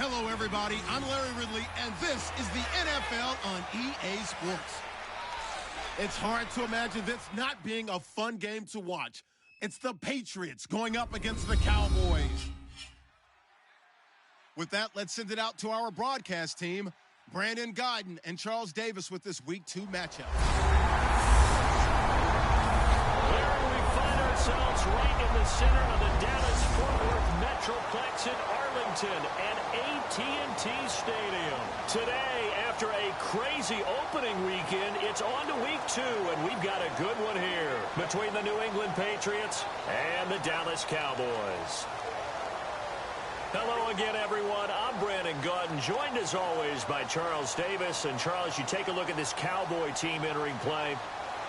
Hello, everybody. I'm Larry Ridley, and this is the NFL on EA Sports. It's hard to imagine this not being a fun game to watch. It's the Patriots going up against the Cowboys. With that, let's send it out to our broadcast team, Brandon Godden and Charles Davis with this Week 2 matchup. There we find ourselves right in the center of the Dallas-Fort Worth Metroplex in Arlington and AT&T Stadium. Today, after a crazy opening weekend, it's on to Week 2, and we've got a good one here between the New England Patriots and the Dallas Cowboys. Hello again, everyone. I'm Brandon Godden, joined as always by Charles Davis. And Charles, you take a look at this Cowboy team entering play.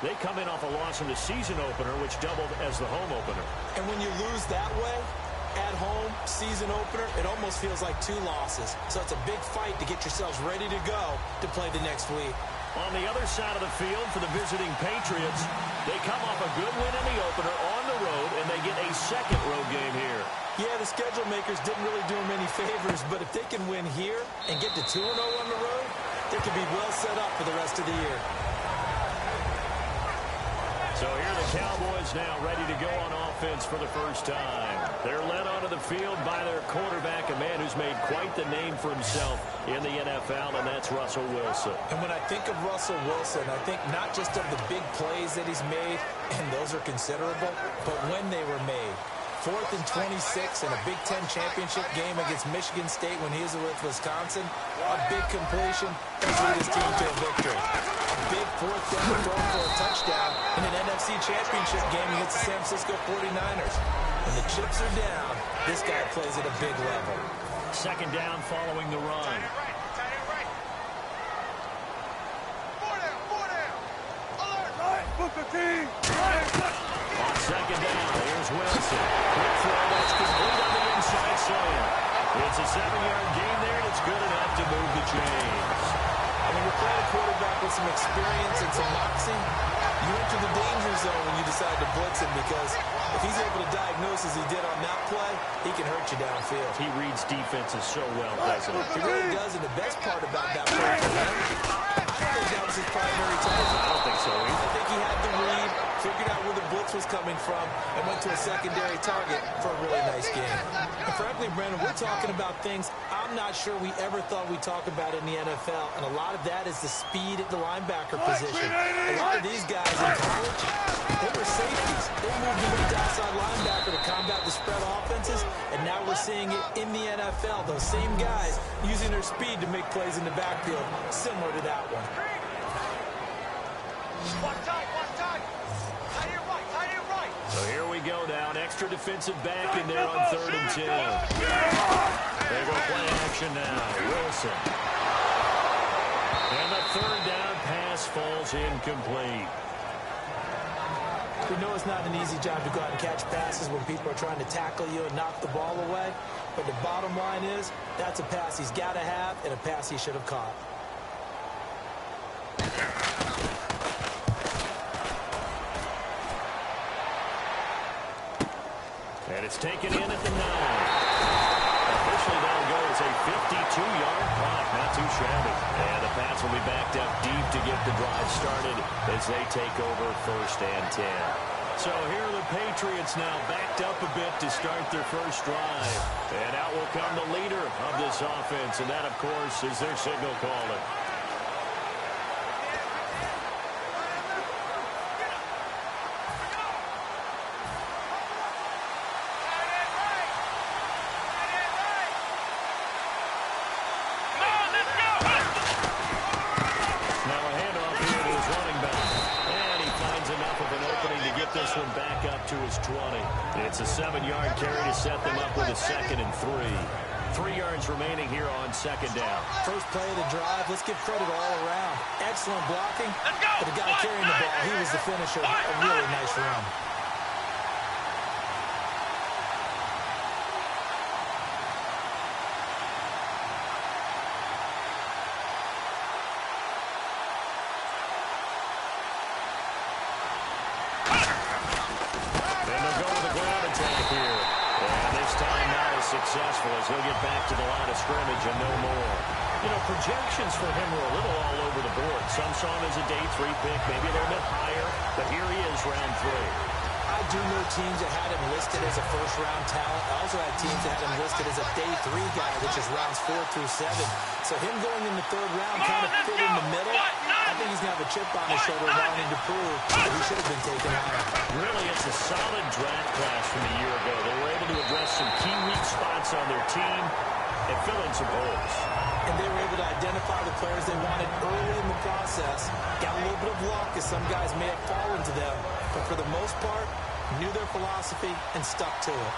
They come in off a loss in the season opener, which doubled as the home opener. And when you lose that way, at home, season opener, it almost feels like 2 losses. So it's a big fight to get yourselves ready to go to play the next week. On the other side of the field for the visiting Patriots, they come off a good win in the opener on the road, and they get a second road game here. Yeah, the schedule makers didn't really do them any favors, but if they can win here and get to 2-0 on the road, they could be well set up for the rest of the year. So here are the Cowboys now ready to go on offense for the first time. They're led onto the field by their quarterback, a man who's made quite the name for himself in the NFL, and that's Russell Wilson. And when I think of Russell Wilson, I think not just of the big plays that he's made, and those are considerable, but when they were made. 4th and 26 in a Big Ten championship game against Michigan State when he was with Wisconsin. A big completion has lead his team to a victory. A big 4th down throw for a touchdown in an NFC championship game against the San Francisco 49ers. When the chips are down, this guy plays at a big level. Second down following the run. On second down, here's Wilson. Quick throw that's complete on the inside slant. It's a 7-yard gain there, and it's good enough to move the chains. And when you're playing a quarterback with some experience and some moxie, you enter the danger zone when you decide to blitz him, because if he's able to diagnose as he did on that play, he can hurt you downfield. He reads defenses so well, doesn't he? He really does, and the best part about that play for him, I don't think that was his primary target. I don't think so either. I think he had the read, figured out where the blitz was coming from, and went to a secondary target for a really nice game. And frankly, Brandon, we're talking about things I'm not sure we ever thought we'd talk about in the NFL, and a lot of that is the speed at the linebacker position. A lot of these guys in college, they were safeties. They moved to the outside linebacker to combat the spread offenses, and now we're seeing it in the NFL. Those same guys using their speed to make plays in the backfield, similar to that one. One time. So here we go now. An extra defensive back in there on 3rd and 10. They go play action now. Wilson. And the 3rd down pass falls incomplete. We know it's not an easy job to go out and catch passes when people are trying to tackle you and knock the ball away. But the bottom line is, that's a pass he's got to have and a pass he should have caught. And it's taken in at the 9. Officially, that'll go as a 52-yard punt. Not too shabby. And the pass will be backed up deep to get the drive started as they take over 1st and 10. So here are the Patriots now backed up a bit to start their first drive. And out will come the leader of this offense, and that, of course, is their signal caller. This one back up to his 20. It's a 7-yard carry to set them up with a 2nd and 3. 3 yards remaining here on 2nd down. First play of the drive, let's give credit all around. Excellent blocking, but the guy carrying the ball, he was the finisher. A really nice run. successful as he'll get back to the line of scrimmage and no more. You know, projections for him were a little all over the board. Some saw him as a day 3 pick, maybe a little bit higher, but here he is, round 3. I do know teams that had him listed as a first-round talent. I also had teams that had him listed as a day 3 guy, which is rounds 4 through 7. So him going in the 3rd round kind of fit in the middle. I think he's going to have a chip on his shoulder wanting to prove that he should have been taken higher. Really, it's a solid draft class from a year ago. They were able to address some key weak spots on their team and fill in some holes. And they were able to identify the players they wanted early in the process. Got a little bit of luck as some guys may have fallen to them. But for the most part, knew their philosophy and stuck to it.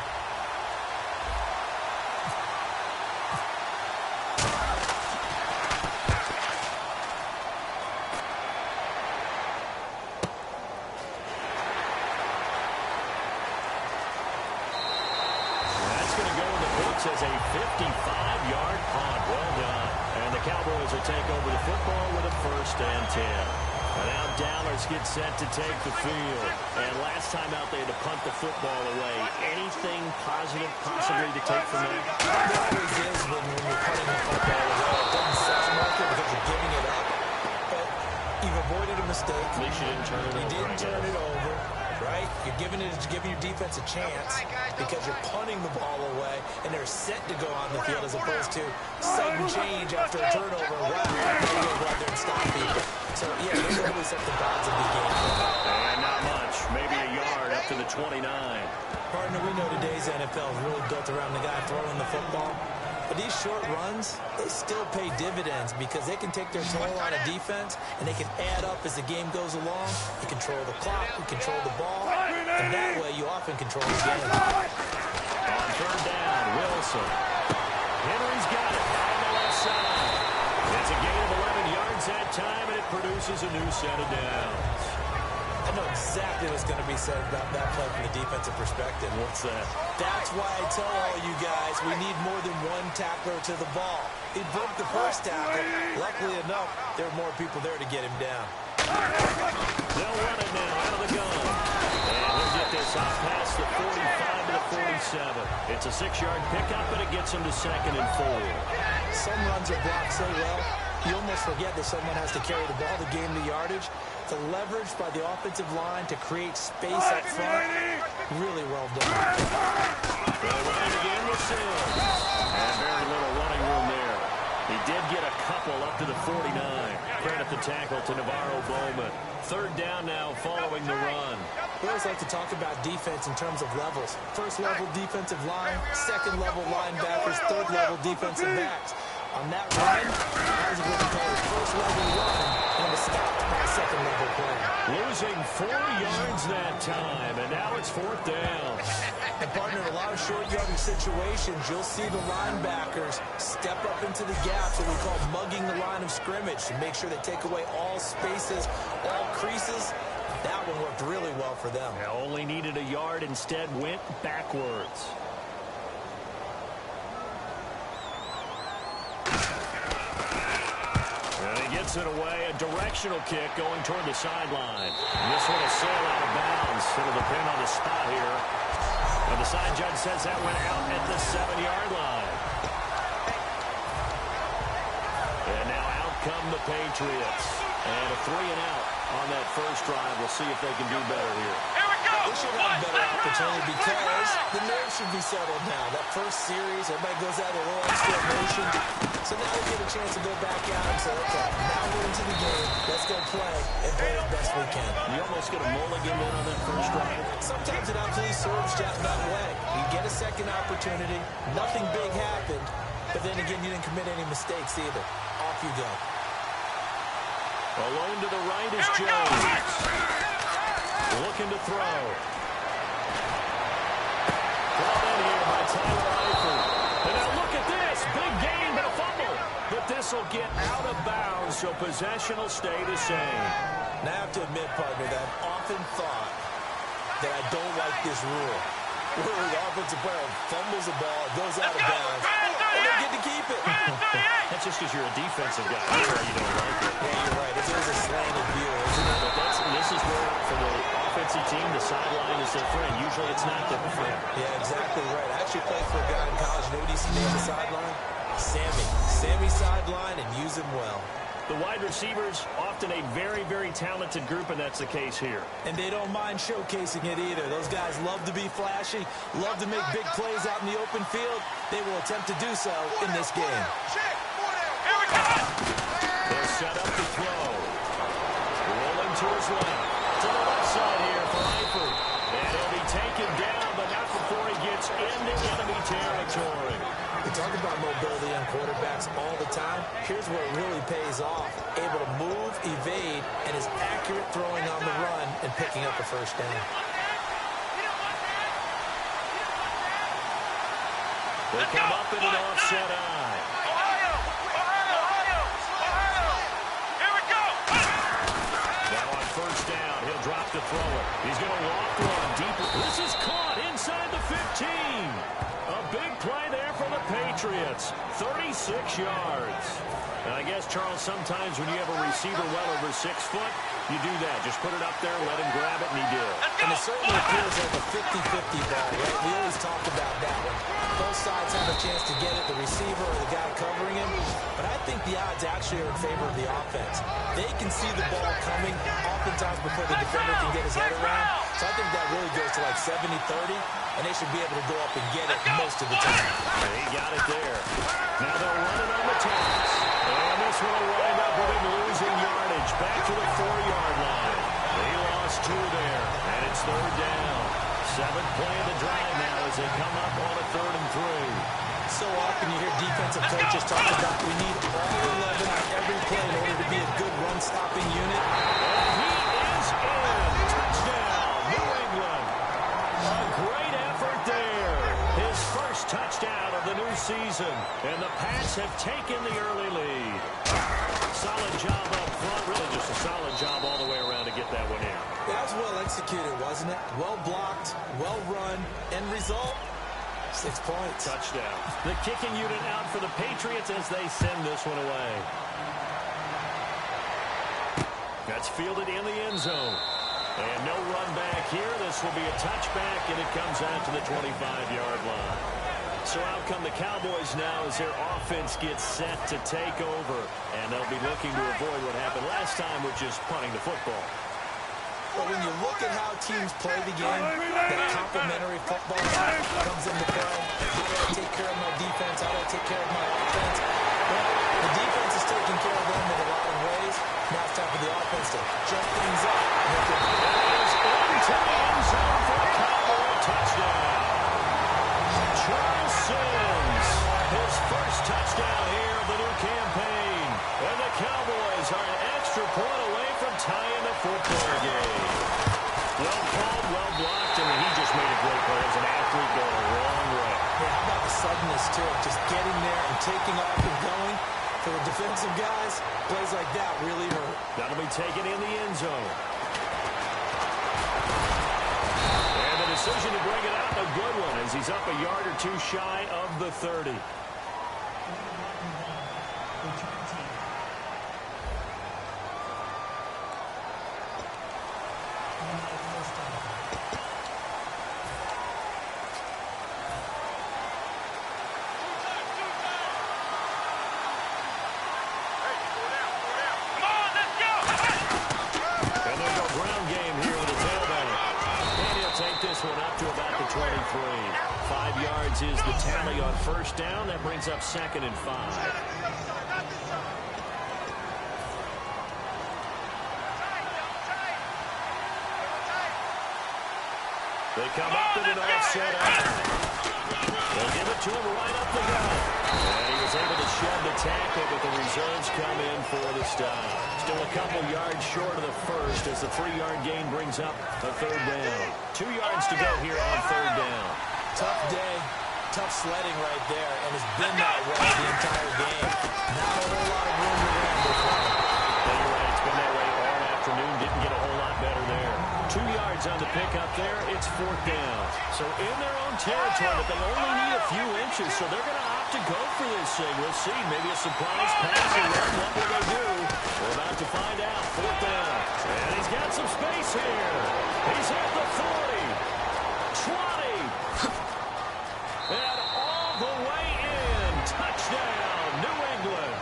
As a 55-yard punt. Well done. And the Cowboys will take over the football with a 1st and 10. And now Dallas gets set to take the field. And last time out they had to punt the football away. Anything positive possibly to take from that? There always is when you're punting the football away. It doesn't sound like it because you're giving it up. But you've avoided a mistake. At least you didn't turn it over. You didn't turn it over. Right? You're giving your defense a chance because you're punting the ball away and they're set to go on the field as opposed to sudden change after a turnover. Wow, now you go out there and stop people. So, yeah, there's always something positive in the game. And not much. Maybe a yard up to the 29. Partner, we know today's NFL is really built around the guy throwing the football. But these short runs, they still pay dividends because they can take their toll on a defense and they can add up as the game goes along. You control the clock, you control the ball, and that way you often control the game. On 3rd down, Wilson. Henry's got it on the left side. It's a gain of 11 yards that time, and it produces a new set of downs. I know exactly what's going to be said about that play from the defensive perspective. What's that? That's why I tell all you guys we need more than one tackler to the ball. He broke the first tackle. Luckily enough, there were more people there to get him down. They'll run it now out of the gun. And he'll get this off past the 45 to the 47. It's a 6-yard pickup, and it gets him to 2nd and 4. Some runs are blocked so well, you almost forget that someone has to carry the ball to gain the yardage. The leverage by the offensive line to create space up front, really well done. They'll run it again with Sims. And very little running room there. He did get a couple up to the 49. Credit the tackle to Navarro Bowman. 3rd down now following the run. We always like to talk about defense in terms of levels. 1st level defensive line, 2nd level linebackers, 3rd level defensive backs. On that run, that was what we call a 1st level run, and it was stopped by a 2nd level play. Losing 4 yards that time, and now it's 4th down. And partner, in a lot of short yardage situations, you'll see the linebackers step up into the gaps, what we call mugging the line of scrimmage, to make sure they take away all spaces, all creases. That one worked really well for them. They only needed a yard, instead went backwards. And he gets it away, a directional kick going toward the sideline. And this one will sail out of bounds. It'll depend on the spot here. And the side judge says that went out at the 7-yard line. And now out come the Patriots. And a 3-and-out on that first drive. We'll see if they can do better here. They should have a better opportunity because the nerves should be settled now. That first series, everybody goes out of a little extra emotion. So now we get a chance to go back out and say, okay, now we're into the game. Let's go play and play as best we can. You almost get a mulligan in on that first drive. Sometimes it absolutely serves that way. You get a second opportunity. Nothing big happened. But then again, you didn't commit any mistakes either. Off you go. Alone to the right is Jones. Looking to throw. Brought in here by Tyler Eifert. And now look at this. Big gain, but a fumble. But this will get out of bounds, so possession will stay the same. Now I have to admit, partner, that I've often thought that I don't like this rule. Where the offensive player fumbles the ball, it goes out of bounds, and they get to keep it. That's just because you're a defensive guy. That's why you don't like it. Yeah, you're right. It's always a slanted view, isn't it? But this is where, for the offensive team, the sideline is their friend. Usually it's not their friend. Yeah, exactly right. I actually played for a guy in college. You know what he used to name the sideline? Sammy. Sammy sideline, and use him well. The wide receivers, often a very, very talented group, and that's the case here. And they don't mind showcasing it either. Those guys love to be flashy, love to make big plays out in the open field. They will attempt to do so in this game. They're set up to throw. Rolling to his left. To the left side here for Eifert. And he'll be taken down, but not before he gets into enemy territory. We talk about mobility on quarterbacks all the time. Here's where it really pays off. Able to move, evade, and is accurate throwing on the run and picking up a first down. They come up in an offset eye. Here we go. Now on first down, he'll drop the thrower. He's going to walk one deeper. This is caught inside the 15. A big play there for the Patriots. 36 yards. And I guess, Charles, sometimes when you have a receiver well over 6 foot, you do that. Just put it up there, let him grab it, and he did. And it certainly feels like a 50-50 ball, right? We always talk about that one. Both sides have a chance to get it, the receiver or the guy covering him. But I think the odds actually are in favor of the offense. They can see the ball coming oftentimes before the defender can get his head around. So I think that really goes to like 70-30, and they should be able to go up and get it most of the time. And he got it there. Now they'll run it on the toss. And this one will wind up with him losing yardage. Back to the 4-yard line. They lost 2 there, and it's third down. 7th play of the drive now as they come up on a 3rd and 3. So often you hear defensive coaches talk about we need all 11 on every play in order to be a good run-stopping unit. And he is in. Touchdown, New England. A great effort there. His first touchdown of the new season. And the Pats have taken the early lead. Solid job up front. Really just a solid job all the way around to get that one in. That was well executed, wasn't it? Well blocked, well run. End result, 6 points. Touchdown. The kicking unit out for the Patriots as they send this one away. That's fielded in the end zone. And no run back here. This will be a touchback, and it comes out to the 25-yard line. So out come the Cowboys now as their offense gets set to take over. And they'll be looking to avoid what happened last time, which is punting the football. But when you look at how teams play the game, that complementary football comes into play. How do I take care of my defense? How do I take care of my offense? Well, the defense is taking care of them in a lot of ways. Now it's time for the offense to jump things up. Into the end zone for a Cowboy touchdown. Charles Sims, his first touchdown here of the new campaign. And the Cowboys are an extra point away from tying the football game. Well called, well blocked, and he just made a great play as an athlete going a long way. Yeah, how about the suddenness to it? Just getting there and taking off and going. For the defensive guys, plays like that really hurt. That'll be taken in the end zone. And the decision to bring it out, a good one, as he's up a yard or 2 shy of the 30. Is the tally on first down. That brings up 2nd and 5. They come up in an offset out. They'll give it to him right up the gut. And he was able to shed the tackle, but the reserves come in for the stop. Still a couple yards short of the first as the 3-yard gain brings up a 3rd down. 2 yards to go here on 3rd down. Tough day. Tough sledding right there, and it's been that way the entire game. Not a whole lot of room to ramble from. Yeah, you're right. It's been that way all afternoon. Didn't get a whole lot better there. 2 yards on the pickup there. It's 4th down. So in their own territory, but they only need a few inches, so they're going to opt to to go for this thing. We'll see. Maybe a surprise passing run. What will they do? We're about to find out. 4th down. And he's got some space here. He's at the 40. 20. And all the way in. Touchdown, New England.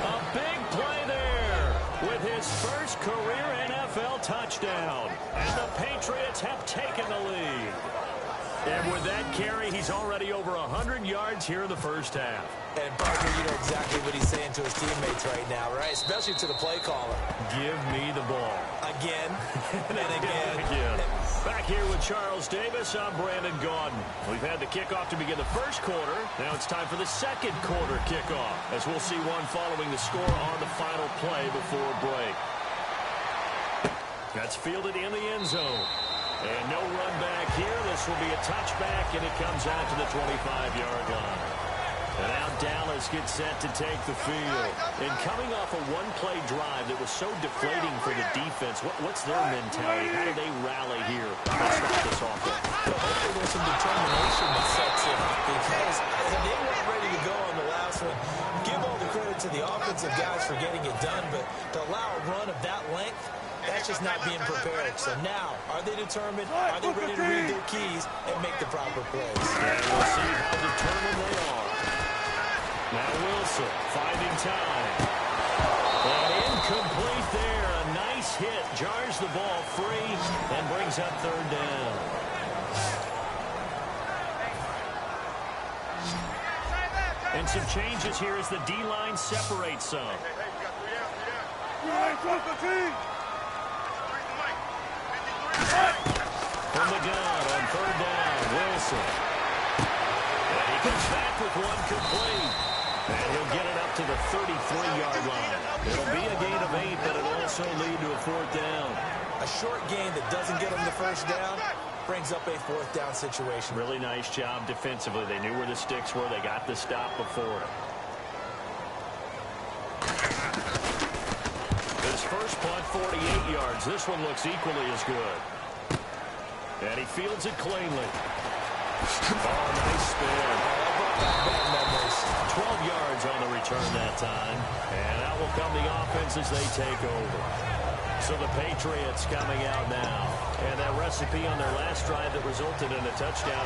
A big play there with his first career NFL touchdown. And the Patriots have taken the lead. And with that carry, he's already over 100 yards here in the first half. And, partner, you know exactly what he's saying to his teammates right now, right? Especially to the play caller. Give me the ball. Again and again. Back here with Charles Davis, I'm Brandon Gaudin. We've had the kickoff to begin the first quarter. Now it's time for the second quarter kickoff, as we'll see one following the score on the final play before break. That's fielded in the end zone. And no run back here. This will be a touchback, and it comes out to the 25-yard line. And now Dallas gets set to take the field. And coming off a one-play drive that was so deflating for the defense, what's their mentality? How do they rally here? Let's start this offense. Well, hopefully there's some determination that sets in, because they weren't ready to go on the last one. Give all the credit to the offensive guys for getting it done, but to allow a run of that length, that's just not being prepared. So now, are they determined? Are they ready to read their keys and make the proper plays? And we'll see how determined they are. Now Wilson finding time. And incomplete there. A nice hit. Jars the ball free and brings up 3rd down. And some changes here as the D-line separates some. From the gun on 3rd down, Wilson. And he comes back with one complete. And he'll get it up to the 33-yard line. It'll be a gain of 8, but it'll also lead to a 4th down. A short gain that doesn't get them the first down brings up a 4th down situation. Really nice job defensively. They knew where the sticks were. They got the stop before it. His first punt, 48 yards. This one looks equally as good. And he fields it cleanly. Oh, nice spin. 12 yards on the return that time. And out will come the offense as they take over. So the Patriots coming out now. And that recipe on their last drive that resulted in a touchdown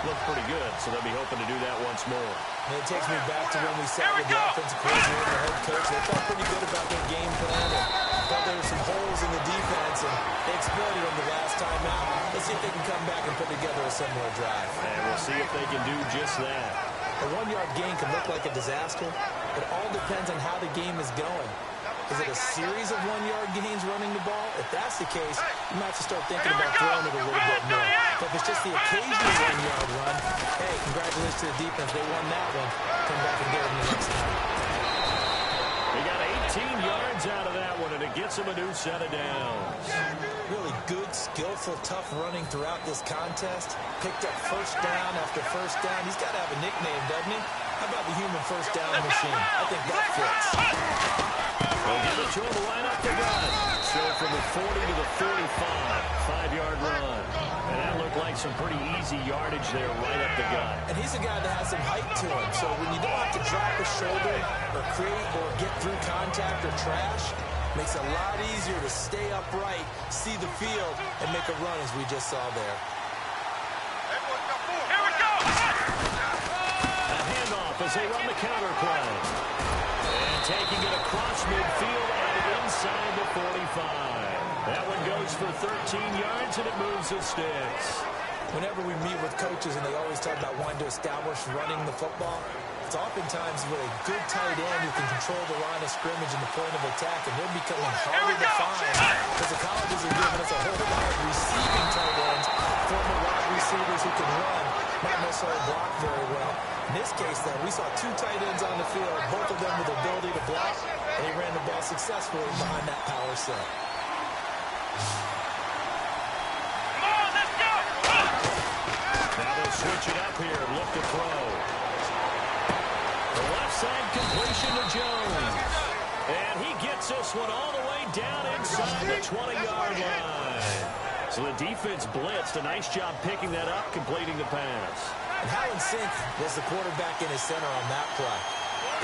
looked pretty good. So they'll be hoping to do that once more. And it takes me back to when we sat with the offensive coordinator and the head coach. They felt pretty good about their game plan and thought there were some holes in the defense, and they exploited them the last time out. Let's see if they can come back and put together a similar drive. And we'll see if they can do just that. A 1-yard gain can look like a disaster. It all depends on how the game is going. Is it a series of 1-yard gains running the ball? If that's the case, you might have to start thinking about throwing it a little bit more. But if it's just the occasional 1-yard run, hey, congratulations to the defense. They won that one. Come back and get them the next time. They got 18 yards out of that one, and it gets them a new set of downs. Really good, skillful, tough running throughout this contest. Picked up first down after first down. He's got to have a nickname, doesn't he? How about the human first down machine? I think that fits. They'll give it to him right up the gut. So from the 40 to the 45, 5-yard run. And that looked like some pretty easy yardage there right up the gut. And he's a guy that has some height to him. So when you don't have to drop a shoulder or create or get through contact or trash, makes it a lot easier to stay upright, see the field, and make a run as we just saw there. Here we go! A handoff as they run the counter play. And taking it across midfield and inside the 45. That one goes for 13 yards, and it moves the sticks. Whenever we meet with coaches and they always talk about wanting to establish running the football, it's oftentimes with a good tight end who can control the line of scrimmage and the point of attack, and they're becoming harder to find because the colleges are giving us a whole lot of receiving tight ends, former wide receivers who can run, not necessarily block very well. In this case, though, we saw 2 tight ends on the field, both of them with the ability to block, and he ran the ball successfully behind that power set. Now they'll switch it up here and look to throw. The left side completion to Jones. And he gets this one all the way down inside the 20-yard line. So the defense blitzed. A nice job picking that up, completing the pass. And how in sync was the quarterback in his center on that play?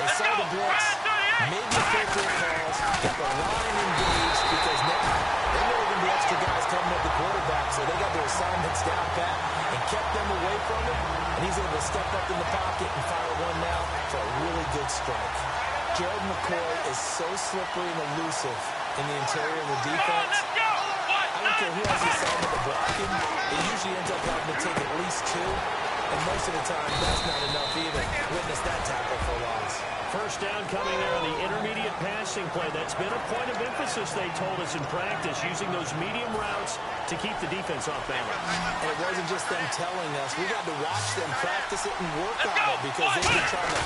They saw the blitz, made the appropriate calls, got the line engaged because now they know going to be extra guys coming at the quarterback, so they got their assignments down pat and kept them away from him, and he's able to step up in the pocket and fire one now for a really good strike. Gerald McCoy is so slippery and elusive in the interior of the defense. I don't care who has the assignment to block him. It usually ends up having to take at least two, and most of the time that's not enough either. Witness that tackle for a loss. First down coming there on the intermediate passing play. That's been a point of emphasis, they told us in practice, using those medium routes to keep the defense off balance. And it wasn't just them telling us. We got to watch them practice it and work on it because they've been trying to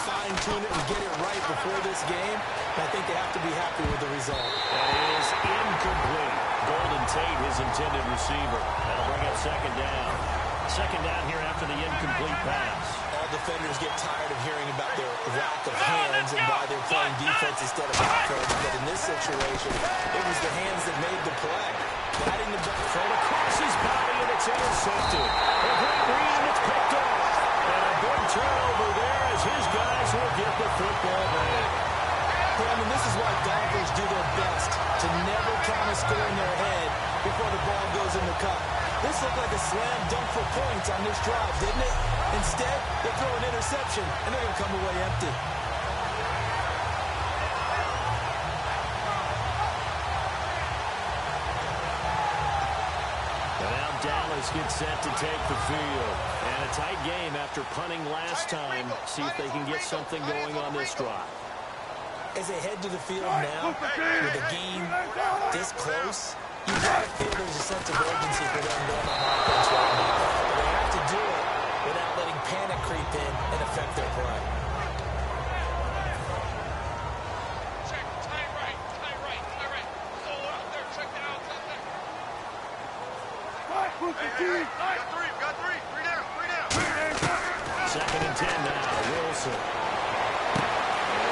fine-tune it and get it right before this game. And I think they have to be happy with the result. That is incomplete. Golden Tate, his intended receiver. That'll bring up second down. Second down here after the incomplete pass. All defenders get tired of hearing about their lack of hands and why they're playing defense instead of offense. But in this situation, it was the hands that made the play. Guiding the ball. Thrown across his body, and it's intercepted. A great read, and it's picked off. And a big turnover there as his guys will get the football back. Brandon, this is why golfers do their best to never count a score in their head before the ball goes in the cup. This looked like a slam dunk for points on this drive, didn't it? Instead, they throw an interception, and they're going to come away empty. And now Dallas gets set to take the field. And a tight game after punting last time. See if they can get something going on this drive. As they head to the field now, with the game this close, you got to feel there's a sense of urgency for them going on offense right now. But they have to do it without letting panic creep in and affect their play. Check, tie right. Hold up there, check the outside there. We got three. Three down. Second and 10 now, Wilson.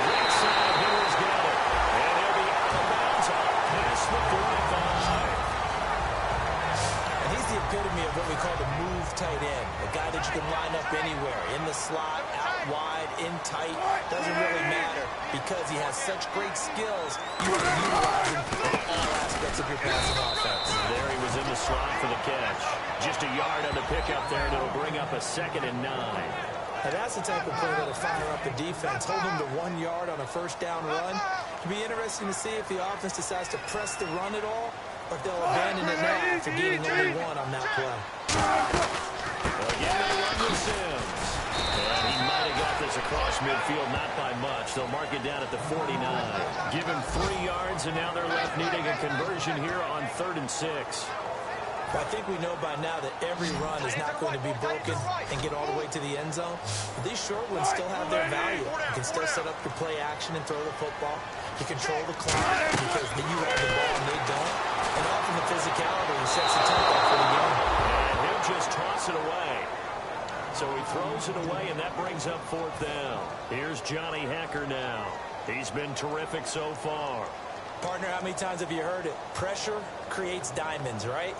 Right side, Hitler's got it. And he'll be out of bounds past the 45. And he's the epitome of what we call the move tight end. A guy that you can line up anywhere. In the slot, out wide, in tight. Doesn't really matter because he has such great skills. You want to utilize him in all aspects of your passing offense. There he was in the slot for the catch. Just a yard on the pickup there, and it'll bring up a 2nd and 9. Now that's the type of play that'll fire up the defense. Hold them to 1 yard on a first down run. It'll be interesting to see if the offense decides to press the run at all, or if they'll abandon it now after gaining only 1 on that play. Again, they run with Sims. And he might have got this across midfield, not by much. They'll mark it down at the 49. Give him 3 yards, and now they're left needing a conversion here on 3rd and 6. Well, I think we know by now that every run is not going to be broken and get all the way to the end zone. But these short ones still have their value. You can still set up your play action and throw the football. You control the clock because you have the ball and they don't. And often the physicality sets the tempo for the game. And he'll just toss it away. So he throws it away, and that brings up 4th down. Here's Johnny Hacker now. He's been terrific so far. Partner, how many times have you heard it? Pressure creates diamonds, right?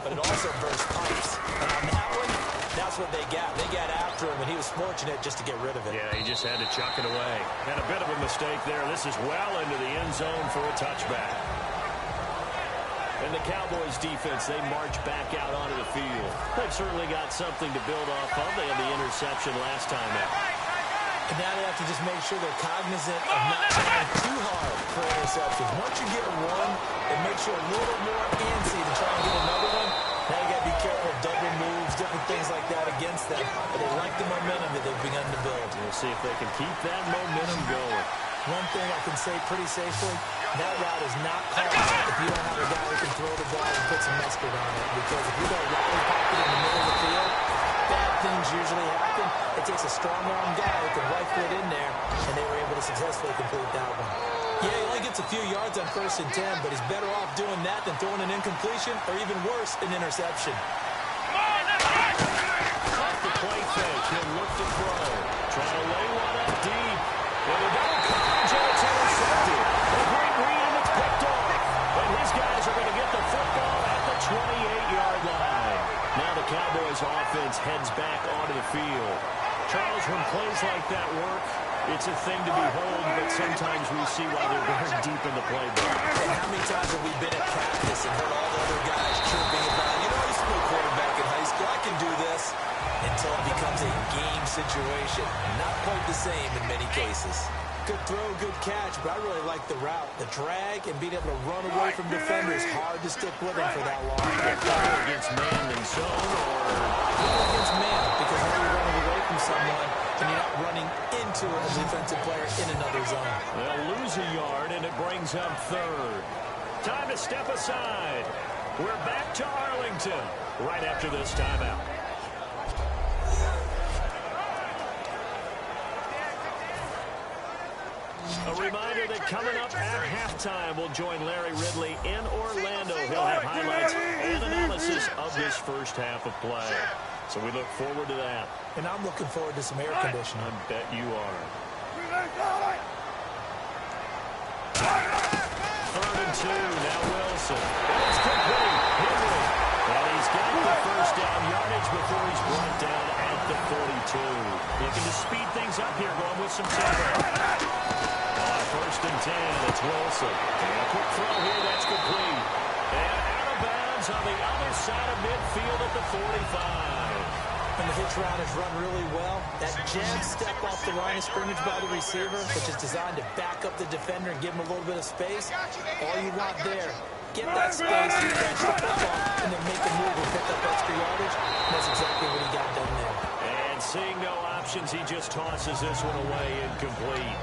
But it also bursts pipes. And on that one, that's what they got. They got after him, and he was fortunate just to get rid of it. Yeah, he just had to chuck it away. Had a bit of a mistake there. This is well into the end zone for a touchback. And the Cowboys defense, they march back out onto the field. They've certainly got something to build off of. They had the interception last time out. And now they have to just make sure they're cognizant of not trying too hard for interceptions. Once you get one, it makes you a little more antsy to try and get another one. Now you got to be careful of double moves, different things like that against them. But they like the momentum that they've begun to build. We'll see if they can keep that momentum going. One thing I can say pretty safely, that route is not called if you don't have a guy who can throw the ball and put some mustard on it. Because if you don't rally pocket in the middle of the field, bad things usually happen. It takes a strong-arm guy who can rifle it in there, and they were able to successfully complete that one. Yeah, he only gets a few yards on 1st and 10, but he's better off doing that than throwing an incompletion or even worse, an interception. Off the play fake, he'll look to throw. Trying to lay one up deep. And a double coverage, and it's intercepted. A great read, and it's picked off. And his guys are going to get the football at the 28-yard line. Now the Cowboys offense heads back onto the field. Charles, when plays like that work, it's a thing to behold, but sometimes we see why they're very deep in the playbook. And how many times have we been at practice and heard all the other guys chirping about, you know, I used to play quarterback in high school, I can do this, until it becomes a game situation. Not quite the same in many cases. Good throw, good catch, but I really like the route. The drag and being able to run away from defenders, hard to stick with him for that long. Against man and zone, or against man, because now you're running away from someone and you're not running into a defensive player in another zone. They'll lose a yard, and it brings up third. Time to step aside. We're back to Arlington right after this timeout. A reminder that coming up at halftime, we'll join Larry Ridley in Orlando. He'll have highlights and analysis of this first half of play. So we look forward to that. And I'm looking forward to some air conditioning. I bet you are. 3rd and 2, now Wilson. It's complete. Henry. And he's got the first down yardage before he's brought down at the 42. Looking to speed things up here, going with some tempo. 1st and 10, it's Wilson. And a quick throw here, that's complete. And out of bounds on the other side of midfield at the 45. And the hitch route is run really well. That jab step off the line of scrimmage by the receiver, which is designed to back up the defender and give him a little bit of space. All you want there, get that space, catch the football, and then make a move and pick up extra yardage. And that's exactly what he got done there. And seeing no options, he just tosses this one away, incomplete.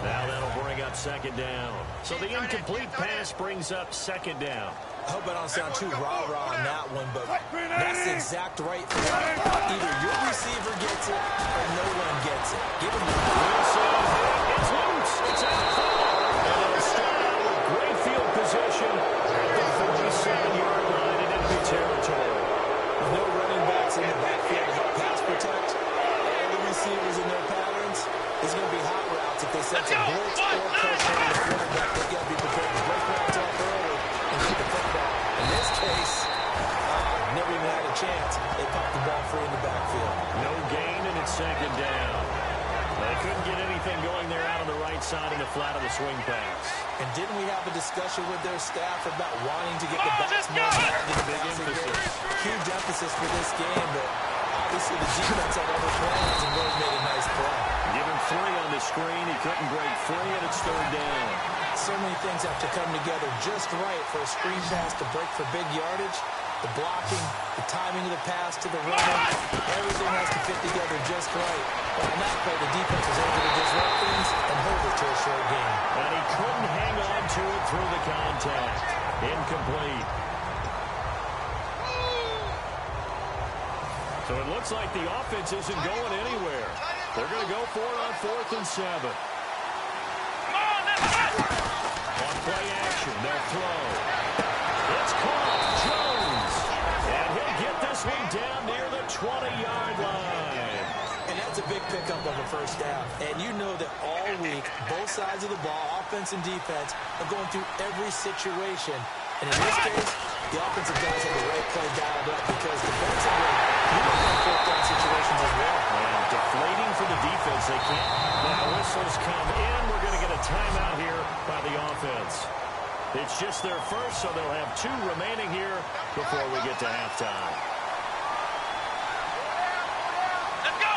Now that'll bring up 2nd down. So the incomplete pass brings up 2nd down. I hope I don't sound too rah-rah on that one, but that's the exact right throw. Either your receiver gets it or no one gets it. Give him the Wilson. It's loose. It's out. And it'll start out with great field position at the 47-yard line in enemy territory. With no running backs in the backfield to help pass protect, all the receivers in their patterns, it's going to be hot routes if they sense a blitz or pressure on the quarterback. They've got to be prepared to break routes off early and keep the football. In this case, never even had a chance. They popped the ball free in the backfield. No gain, and it's 2nd down. They couldn't get anything going there out on the right side in the flat of the swing pass. And didn't we have a discussion with their staff about wanting to get the backs more involved in the passing game? Huge emphasis for this game, but obviously the defense had other plans and really made a nice play. Give him 3 on the screen. He couldn't break free, and it's 3rd down. So many things have to come together just right for a screen pass to break for big yardage. The blocking, the timing of the pass to the runner, everything has to fit together just right. But on that play, the defense was able to disrupt things and hold it to a short game. And he couldn't hang on to it through the contact. Incomplete. So it looks like the offense isn't going anywhere. They're going to go for it on 4th and 7. On play action, they'll throw. It's caught. Jones. And he'll get this one down near the 20-yard line. And that's a big pickup of a first down. And you know that all week, both sides of the ball, offense and defense, are going through every situation. And in this case, the offensive guys have the right play dialed up because defensively, you don't have 4th down situations as well. And deflating for the defense, they can't. Now whistles come in. We're going to get a timeout here by the offense. It's just their first, so they'll have 2 remaining here before we get to halftime. Let's go!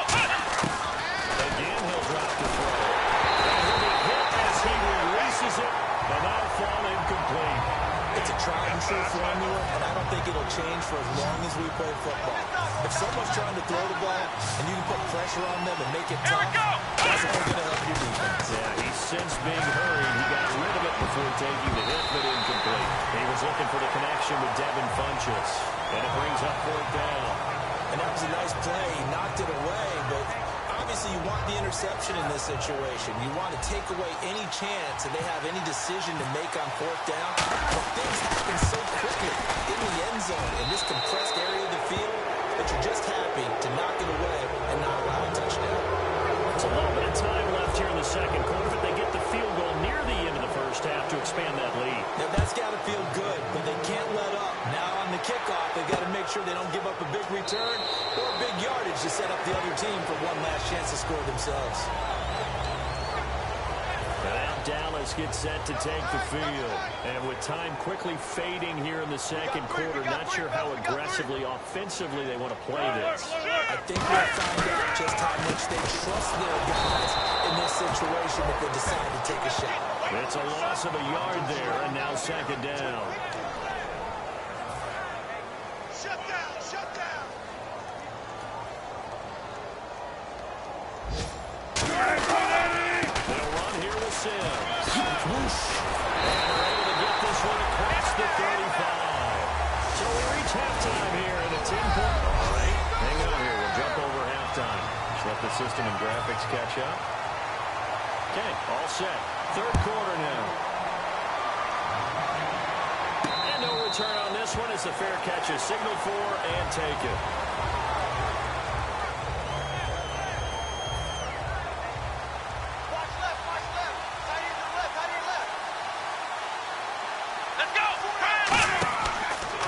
Again, he'll drop the throw. And he'll be hit as he releases it, and that'll fall incomplete. It's a tried-and-true formula, and I don't think it'll change for as long as we play football. If someone's trying to throw the ball, and you can put pressure on them and make it tough, that's only going to help your defense. Yeah, he's sensed being hurried. He got rid of it before taking the hit, but incomplete. He was looking for the connection with Devin Funchess, and it brings up 4th down. And that was a nice play. He knocked it away, but obviously you want the interception in this situation. You want to take away any chance that they have any decision to make on 4th down. But things happen so quickly in the end zone in this compressed area of the field that you're just happy to knock it away and not allow a touchdown. There's a little bit of time left here in the second quarter, but they get the field goal near the end of the first half to expand that lead. Now that's got to feel good, but they can't let up. Now on the kickoff, they've got to make make sure they don't give up a big return or big yardage to set up the other team for one last chance to score themselves. Now Dallas gets set to take the field. And with time quickly fading here in the second quarter, not sure how aggressively, offensively they want to play this. I think we'll find out just how much they trust their guys in this situation if they decide to take a shot. It's a loss of a yard there, and now second down. Shut down, shut down. They'll run here with Sims. Whoosh. And they're able to get this one across the 35. So we reach halftime here in a 10-point. All right, hang on here. We'll jump over halftime. Just let the system and graphics catch up. Okay, all set. Third quarter now. And no return on this one. It's a fair catch is signaled for and taken. Watch left, watch left. Side to your left, side to your left. Let's go.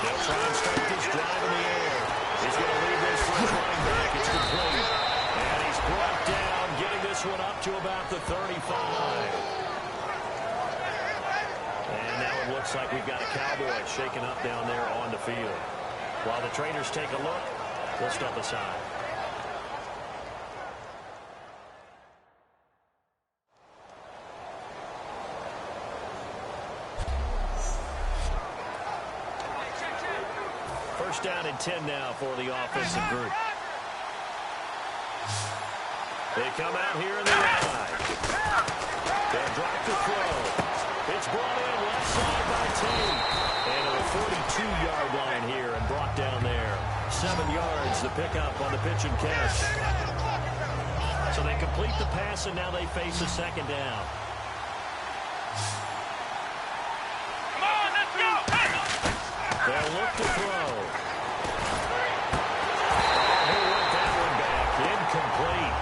They'll try and start this drive in the air. He's going to leave this for running back. It's complete. And he's brought down, getting this one up to about the 35. And now it looks like we've got a Cowboy shaken up down there on the field. While the trainers take a look, we'll step aside. First down and 10 now for the offensive group. They come out here in the ride. They'll drop the throw. It's brought in left side by Tate. And to the 42-yard line here and brought down there. 7 yards to pick up on the pitch and catch. So they complete the pass, and now they face a second down. Come on, let's go. They'll look to throw. He'll work that one back. Incomplete.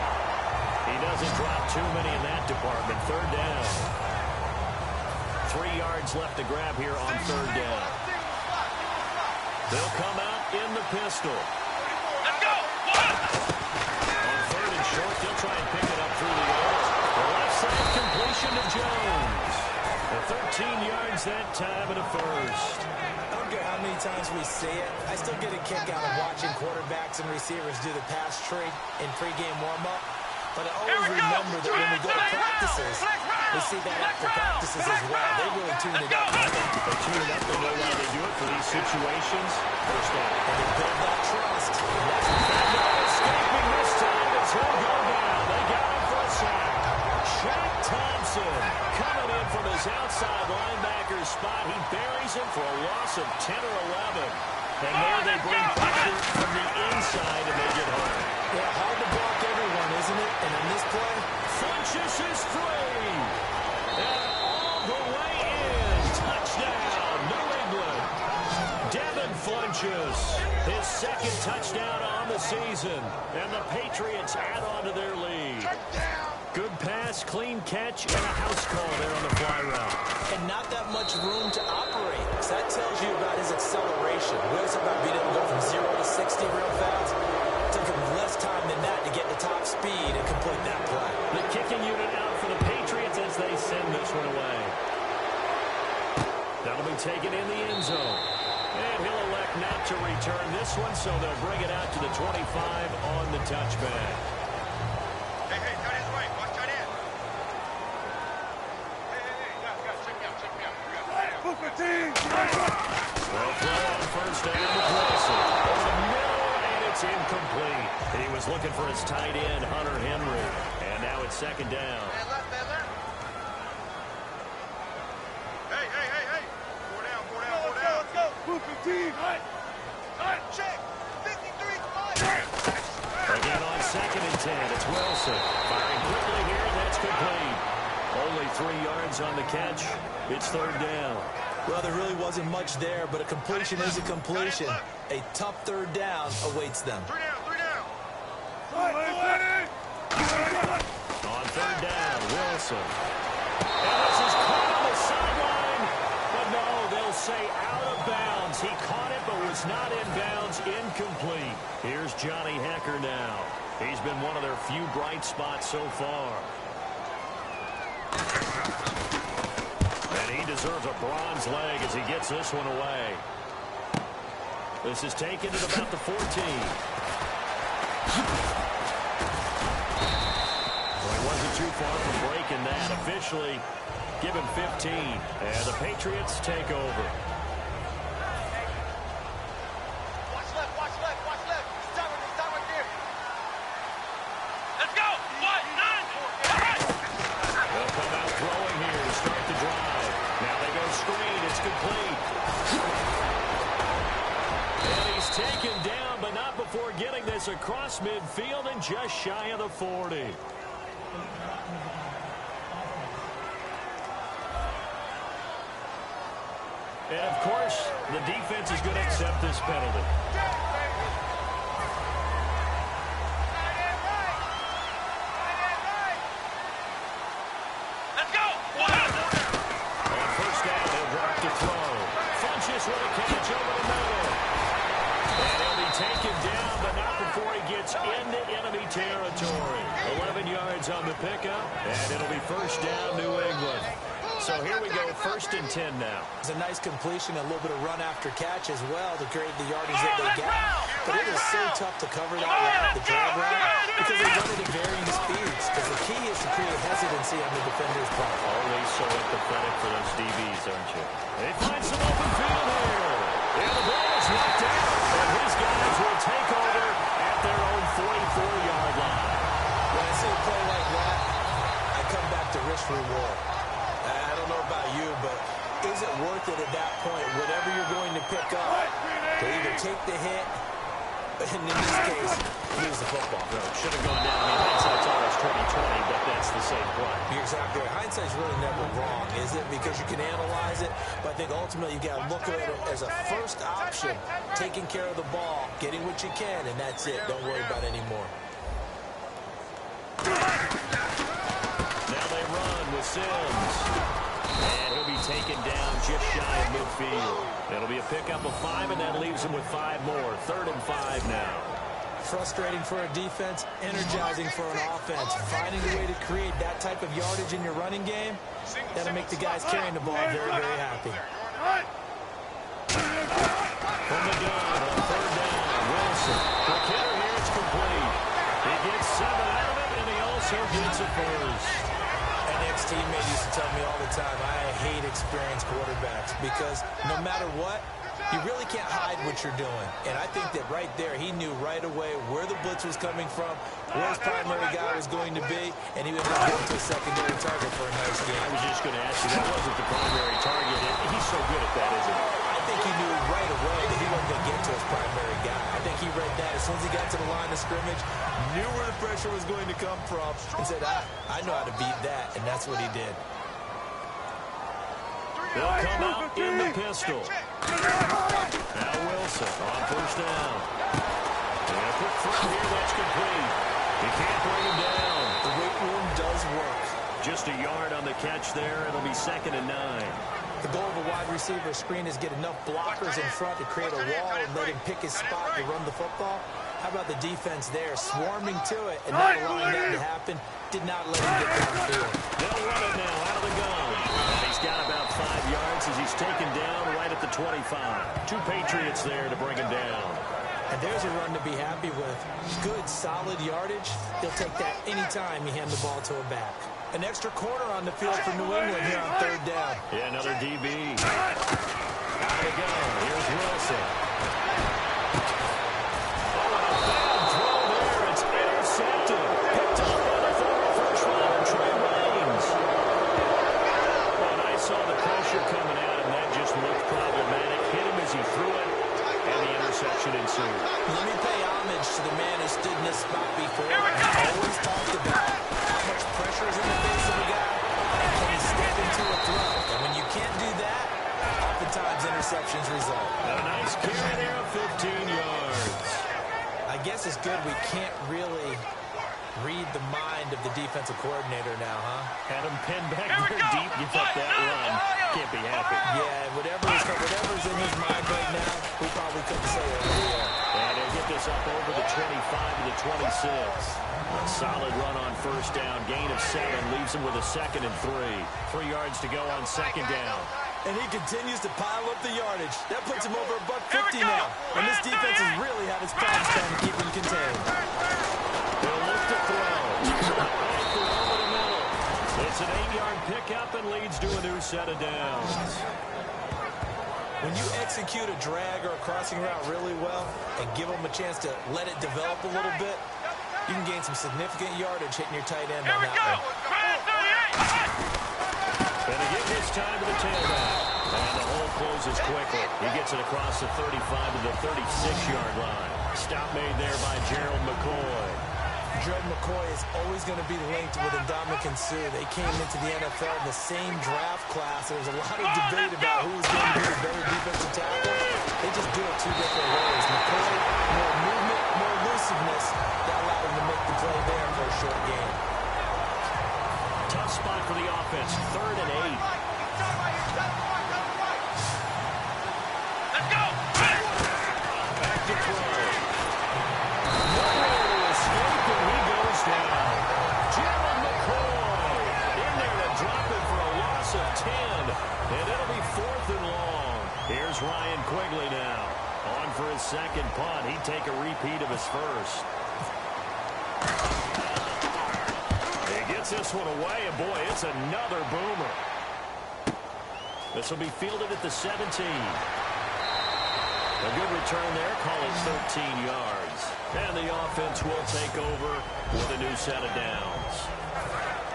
He doesn't drop too many in that department. Third down. 3 yards left to grab here on third down. They'll come out in the pistol. Let's go. On third and short, they'll try and pick it up through the air. The left side completion to Jones. The 13 yards that time and a first. I don't care how many times we see it. I still get a kick out of watching quarterbacks and receivers do the pass tree in pregame warm-up. But I always remember that when we go to practices, we see that after practices as well. They really tune it up. They tune it up. They know why they do it for these situations. First down. And they build that trust. And no escaping this time as he'll go down. They got him for a sack. Shaq Thompson coming in from his outside linebacker spot. He buries him for a loss of 10 or 11. And there they bring pressure from the inside and they get home. Yeah, hard to block everyone, isn't it? And in this play, Funchess is free. And all the way in. Touchdown, New England. Devin Funchess, his second touchdown on the season. And the Patriots add on to their lead. Good pass, clean catch, and a house call there on the fly route. and not that much room to operate. So that tells you about his acceleration. Wilson about being able to go from 0 to 60 real fast. Took him less time than that to get to top speed and complete that play. The kicking unit out for the Patriots as they send this one away. That'll be taken in the end zone. And he'll elect not to return this one, so they'll bring it out to the 25 on the touchback. Hey, tight end's right. Watch tight end. Hey, guys, check me out. Well, throw on first down to Wilson. Over the middle, and it's incomplete. And he was looking for his tight end, Hunter Henry. And now it's second down. Man left. Hey. Four down. Let's go. Move 15. All right. Check. 53, Again on second and 10, it's Wilson. Firing quickly here, and that's complete. Only 3 yards on the catch. It's third down. Well, there really wasn't much there, but a completion is a completion. A tough third down awaits them. 3 down. On third down, Wilson. And this is caught on the sideline. But no, they'll say out of bounds. He caught it, but was not in bounds Here's Johnny Hecker now. He's been one of their few bright spots so far. And he deserves a bronze leg as he gets this one away. This is taken at about the 14. Well, he wasn't too far from breaking that. Officially, give him 15. And the Patriots take over. Watch left, watch left, watch left. Stop right there. Let's go. 1, 9, 4. They'll come out throwing here to start the drive. Now they go screen. It's complete. And he's taken down, but not before getting this across midfield and just shy of the 40. And, of course, the defense is going to accept this penalty. Let's go. 1. On first down, they'll drop to throw. Funches with a catch over the middle. And he'll be taken down, but not before he gets into enemy territory. 11 yards on the pickup, and it'll be first down, New England. So here we go, 1st and 10 now. It's a nice completion, a little bit of run after catch as well to create the yardage that they got. But it is so tough to cover that route, the drag route, because they run it at varying speeds. Because the key is to create hesitancy on the defender's part. Always so empathetic for those DBs, aren't you? They find some open field here. And the ball is knocked out. And his guys will take over at their own 44-yard line. When I see a play like that, I come back to risk reward. I don't know about you, but is it worth it at that point, whatever you're going to pick up, to either take the hit, and in this case, lose the football? No, should have gone down. I mean, hindsight's always 20/20, but that's the same play. You're exactly right. Hindsight's really never wrong, is it? Because you can analyze it, but I think ultimately you got to look at it as a first option, taking care of the ball, getting what you can, and that's it. Don't worry about it anymore. Now they run with Sims. And he'll be taken down just shy of midfield. It'll be a pickup of 5, and that leaves him with 5 more. 3rd and 5 now. Frustrating for a defense, energizing for an offense. Finding a way to create that type of yardage in your running game, that'll make the guys carrying the ball very, very happy. From the gun on 3rd down, Wilson. The kicker here, it's complete. He gets 7 out of it, and he also gets a first. An ex-teammate used to tell me all the time, I hate experienced quarterbacks because no matter what, you really can't hide what you're doing. And I think that right there, he knew right away where the blitz was coming from, where his primary guy was going to be, and he would not go to a secondary target for a nice game. I was just going to ask you, that wasn't the primary target. He's so good at that, isn't he? I think he knew right away that he wasn't going to get to his primary guy. I think he read that as soon as he got to the line of scrimmage, knew where the pressure was going to come from, and said, I know how to beat that, and that's what he did. They'll come out in the pistol. Now Wilson on first down. And a quick throw here, that's complete. He can't bring him down. The weight room does work. Just a yard on the catch there. It'll be 2nd and 9. The goal of a wide receiver screen is get enough blockers in front to create a wall and let him pick his spot to run the football. How about the defense there, swarming to it and not allowing that to happen? Did not let him get downfield. They'll run it now out of the gun. And he's got about 5 yards as he's taken down right at the 25. 2 Patriots there to bring him down. And there's a run to be happy with. Good, solid yardage. He'll take that anytime you hand the ball to a back. An extra corner on the field for New England here on 3rd down. Yeah, another DB. Out they go. Here's Wilson. Oh, a bad throw there. It's intercepted. Picked up by the former first rounder, Trey Waynes. And I saw the pressure coming at him. That just looked problematic. Hit him as he threw it, and the interception ensued. Let me pay homage to the man who stood in this spot before. Always talked about how much pressure is in the face of a guy, and can he step into a throw? And when you can't do that, oftentimes interceptions result. And a nice carry there of 15 yards. I guess it's good we can't really read the mind of the defensive coordinator now, huh? Had him pinned back there deep. Give up that run. Can't be happy. Yeah, whatever's in his mind right now, we probably couldn't say it over the air. And he'll get this up over 26. A solid run on first down. Gain of 7 leaves him with a 2nd and 3. 3 yards to go on 2nd down. And he continues to pile up the yardage. That puts him over $150 now. And this defense has really had its problems trying to keep him contained. They'll look to throw. Over the middle. It's an 8-yard pickup and leads to a new set of downs. When you execute a drag or a crossing route really well and give them a chance to let it develop a little bit, you can gain some significant yardage hitting your tight end on that one. And again this time to the tailback. And the hole closes quickly. He gets it across the 35 to the 36-yard line. Stop made there by Gerald McCoy. Gerald McCoy is always going to be linked with Ndamukong Suh. They came into the NFL in the same draft class. There was a lot of debate about who was going to be the better defensive tackle. They just do it 2 different ways. McCoy, more movement, more elusiveness. That allowed him to make the play there for a short gain. Tough spot for the offense. 3rd and 8. Let's go! Back to throw. He goes down. Gerald McCoy in there to drop it for a loss of 10. And it'll be 4th and long. Here's Ryan Quigley now. On for his 2nd punt. He'd take a repeat of his first. He gets this one away, and boy, it's another boomer. This will be fielded at the 17. A good return there. Call it 13 yards. And the offense will take over with a new set of downs.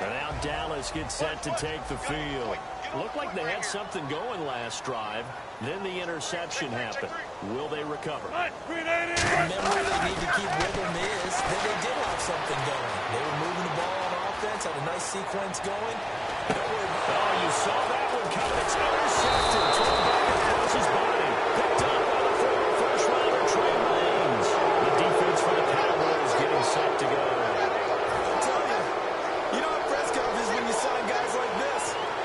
And now Dallas gets set to take the field. Looked like they had something going last drive. Then the interception happened. Will they recover? The memory they need to keep with them is that they did have something going. They were moving the ball on offense, had a nice sequence going. Oh, you saw that one coming. It's intercepted. Toward the back of Dallas's body. Picked up by the former first-rounder Trey Waynes. The defense for the Cowboys getting set to go. I'll tell you, you know at press conferences when you sign guys like this,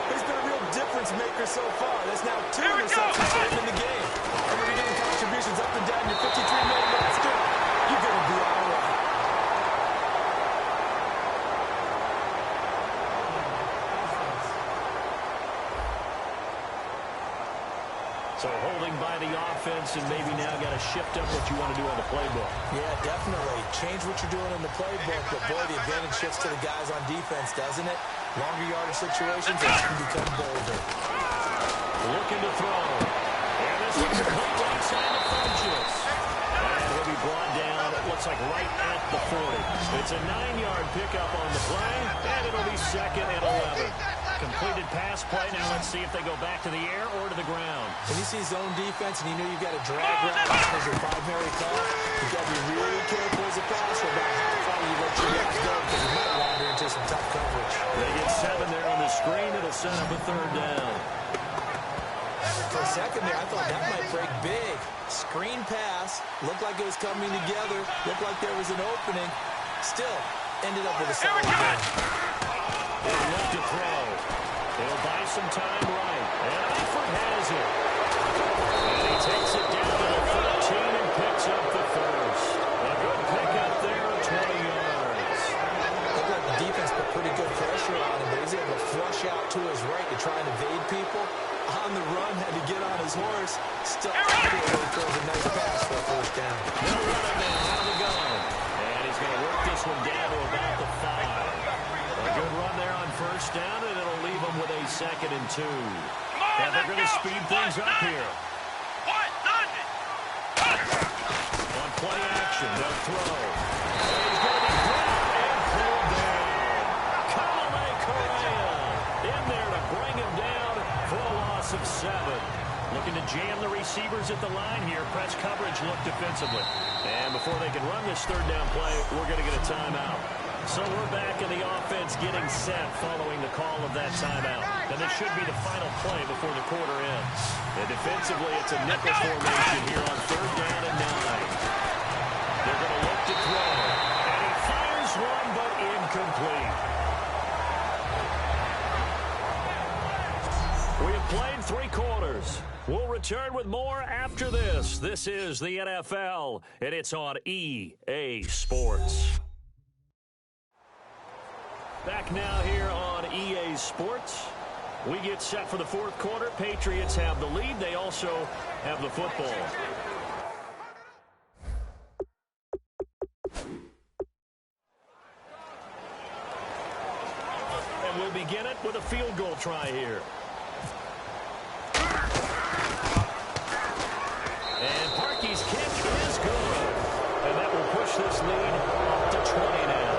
he's been a real difference maker so far. That's now 2 interceptions for him in the game. And when you're getting contributions up and down your $53 million roster, you're going to be all right. So holding by the offense and maybe now got to shift up what you want to do on the playbook. Yeah, definitely. Change what you're doing in the playbook, but boy, the advantage shifts to the guys on defense, doesn't it? Longer yardage situations, it can become bolder. Looking to throw. And this one's complete right side to Funchess. And he'll be brought down, it looks like right at the 40. It's a 9-yard pickup on the play, and it'll be 2nd and 11. Completed pass play. Now let's see if they go back to the air or to the ground. When you see zone defense and you know you've got a drag route as your primary call, you've got to be really careful as a passer about how far you let your guys go because you might wander into some tough coverage. They get 7 there on the screen. It'll set up a 3rd down. For a second there, I thought that might break big. Screen pass. Looked like it was coming together. Looked like there was an opening. Still, ended up with a solid game. They'll look to throw. They'll buy some time right. And Eifert has it. And he takes it down to the 13 and picks up the first. A good pickup there of 20 yards. Looked like the defense put pretty good pressure on him, but he's able to flush out to his right to try and evade people. On the run, had to get on his horse. Still throws a nice pass for a 1st down. They'll run it now. Out of the gun. And he's going to work this one down to about the 5. A good run there on 1st down, and it'll leave them with a 2nd and 2. And they're going to speed things up here. On play action, they'll throw. And he's going to be grabbed and pulled down. Kamale Correa in there to bring him down for a loss of 7. Looking to jam the receivers at the line here. Press coverage look defensively. And before they can run this 3rd down play, we're going to get a timeout. So we're back in the offense getting set following the call of that timeout. And this should be the final play before the quarter ends. And defensively, it's a nickel formation here on 3rd down and 9. They're going to look to throw. And he fires one, but incomplete. We played 3 quarters. We'll return with more after this. This is the NFL, and it's on EA Sports. Back now here on EA Sports. We get set for the 4th quarter. Patriots have the lead. They also have the football. And we'll begin it with a field goal try here. And Parkey's kick is good. And that will push this lead up to 20 now.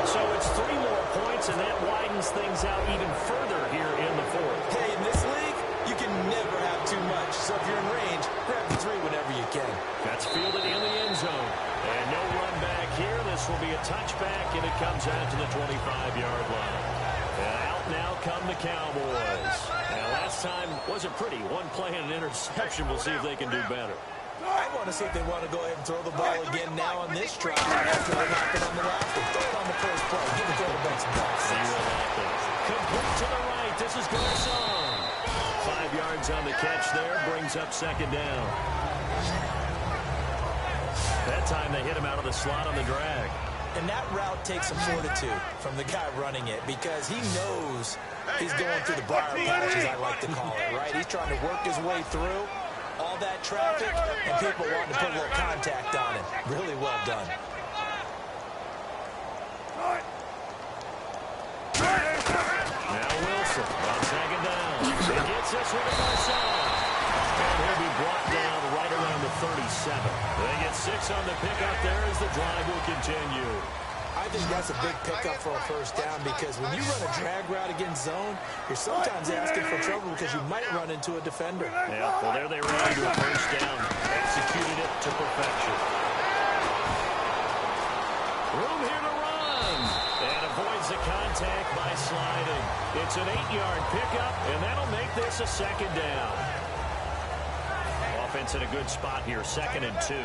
So it's 3 more points, and that widens things out even further here in the 4th. Hey, in this league, you can never have too much. So if you're in range, grab the 3 whenever you can. That's fielded in the end zone. And no run back here. This will be a touchback, and it comes out to the 25-yard line. And out now come the Cowboys. And last time wasn't pretty. 1 play and an interception. We'll see if they can do better. I want to see if they want to go ahead and throw the ball again now on this drive after what happened on the last one. Throw it on the first play. Give the quarterback some balls. See what happens. Complete to the right. This is Garcon. 5 yards on the catch there. Brings up 2nd down. That time they hit him out of the slot on the drag. And that route takes some fortitude from the guy running it because he knows he's going through the briar patch, as I like to call it, right? He's trying to work his way through all that traffic and people wanting to put a little contact on it. Really well done. Now Wilson on 2nd down. He gets this one to Garcon. And he'll be brought down right around the 37. They get 6 on the pickup there as the drive will continue. I think that's a big pickup for a first down because when you run a drag route against zone, you're sometimes asking for trouble because you might run into a defender. Yeah, well, there they ran into a first down. Executed it to perfection. Room here to run. And avoids the contact by sliding. It's an 8-yard pickup, and that'll make this a 2nd down. Offense in a good spot here, 2nd and 2.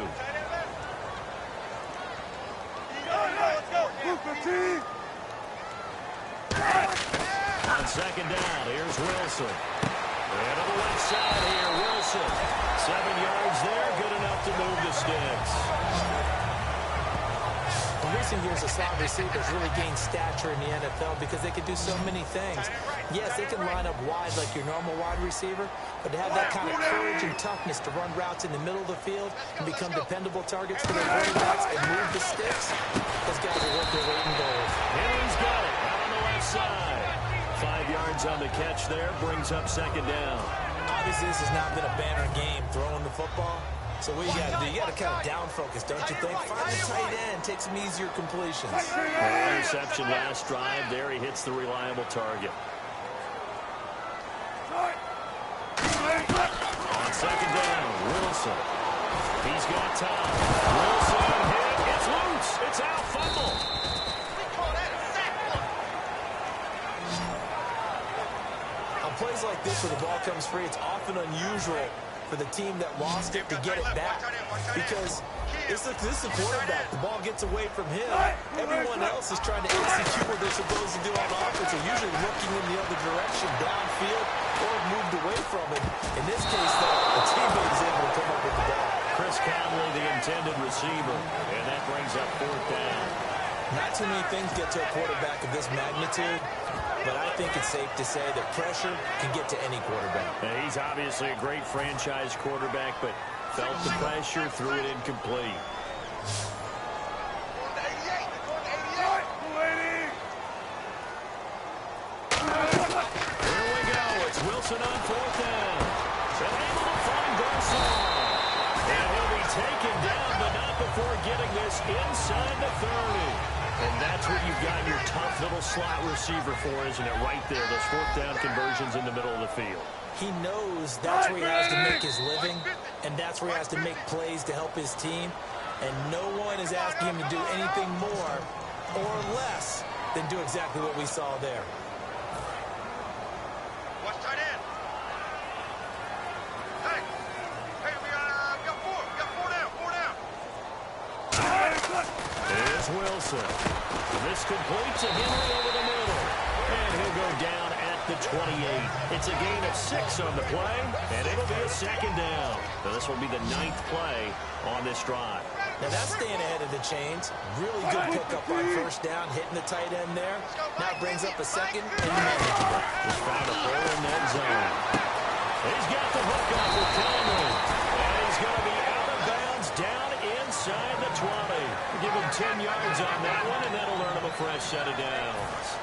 On 2nd down, here's Wilson. And on the left side here, Wilson. 7 yards there, good enough to move the sticks. In recent years, the slot receivers really gained stature in the NFL because they can do so many things. Yes, they can line up wide like your normal wide receiver, but to have that kind of courage and toughness to run routes in the middle of the field and become dependable targets for their quarterbacks and move the sticks, those guys are worth their weight in gold. Henry's got it out on the left side. 5 yards on the catch there, brings up 2nd down. Obviously, this has not been a banner game throwing the football. So what you got to do, you got to kind of down focus, don't you think? Find the tight end, take some easier completions. Interception last drive. There he hits the reliable target. On 2nd down, Wilson. He's got time. Wilson hit. It's loose. It's out. Fumble. On plays like this where the ball comes free, it's often unusual for the team that lost it to get it back because this is a quarterback. The ball gets away from him. Everyone else is trying to execute what they're supposed to do on offense. They're usually looking in the other direction, downfield, or moved away from it. In this case, though, the teammate is able to come up with the ball. Chris Conley, the intended receiver, and that brings up 4th down. Not too many things get to a quarterback of this magnitude, but I think it's safe to say that pressure can get to any quarterback. Now, he's obviously a great franchise quarterback, but felt the pressure, threw it incomplete. Here we go. It's Wilson on 4th down. And able to find Garcon. And he'll be taken down, but not before getting this inside the 30. And that's what you've got your tough little slot receiver for, isn't it? Right there, those 4th down conversions in the middle of the field. He knows that's where he has to make his living, and that's where he has to make plays to help his team. And no one is asking him to do anything more or less than do exactly what we saw there. Watch tight end. Hey, we got 4. We got 4 down. 4 down. Here's Wilson. This complete to Henry over the middle. And he'll go down at the 28. It's a gain of 6 on the play, and it'll be a second down. So this will be the 9th play on this drive. Now that's staying ahead of the chains. Really good pickup on first down, hitting the tight end there. Now it brings up a second and manageable. Just found a hole in that zone. He's got the hook up with Conley. And he's going to be out of bounds down inside the 20. Give him 10 yards on that one, and that'll earn him a fresh set of downs.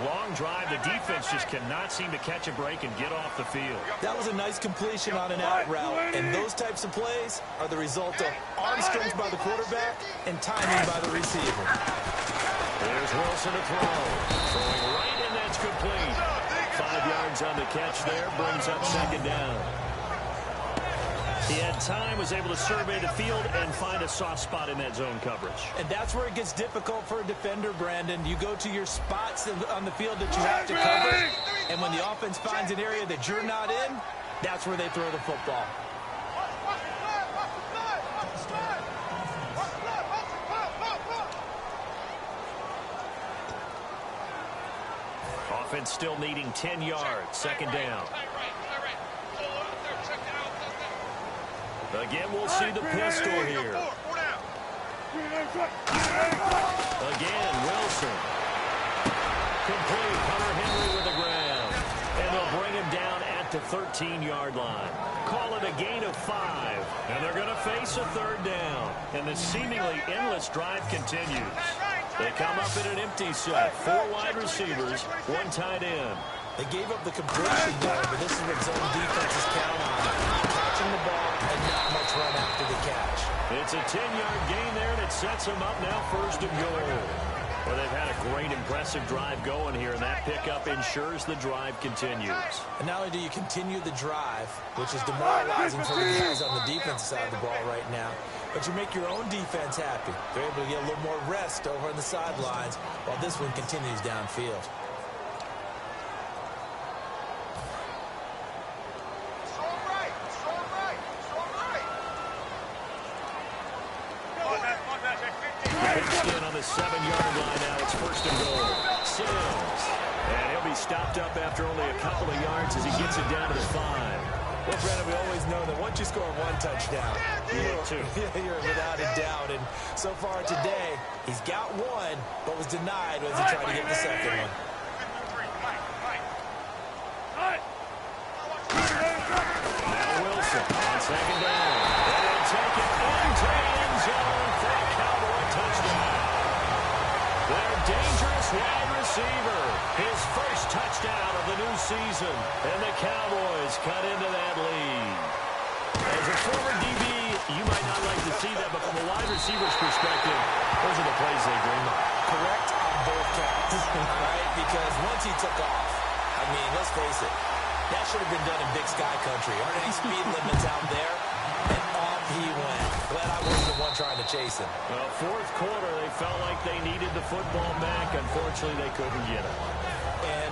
Long drive. The defense just cannot seem to catch a break and get off the field. That was a nice completion on an out route, and those types of plays are the result of arm strength by the quarterback and timing by the receiver. There's Wilson to throw. Throwing right, and that's complete. 5 yards on the catch there, brings up second down. He had time, was able to survey the field and find a soft spot in that zone coverage. And that's where it gets difficult for a defender, Brandon. You go to your spots on the field that you have to cover, and when the offense finds an area that you're not in, that's where they throw the football. Offense still needing 10 yards, second down. Again, we'll see the pistol here. Again, Wilson. Complete. Hunter Henry with the ground. And they'll bring him down at the 13-yard line. Call it a gain of 5. And they're going to face a third down. And the seemingly endless drive continues. They come up in an empty set. 4 wide receivers, 1 tight end. They gave up the completion there, but this is what zone defenses count on. Catching the ball and not much run after the catch. It's a 10-yard gain there, and it sets them up now first and goal. Well, they've had a great, impressive drive going here, and that pickup ensures the drive continues. And not only do you continue the drive, which is demoralizing for the guys on the defensive side of the ball right now, but you make your own defense happy. They're able to get a little more rest over on the sidelines while this one continues downfield. On the 7-yard line now, it's first and goal. Sims. And he'll be stopped up after only a couple of yards as he gets it down to the 5. Well, Brandon, we always know that once you score 1 touchdown, you're without a doubt. And so far today, he's got 1, but was denied as he tried to get the second one. Now Wilson on second down. And he'll take it into the end zone for a Cowboy touchdown. Their dangerous wide receiver. His first touchdown of the new season. And the Cowboys cut into that lead. As a former DB, you might not like to see that, but from a wide receiver's perspective, those are the plays they dream of. Correct on both counts, right? Because once he took off, I mean, let's face it, that should have been done in Big Sky Country. Aren't any speed limits out there? And off he went. Glad I wasn't the one trying to chase him. Well, fourth quarter, they felt like they needed the football back. Unfortunately, they couldn't get it. And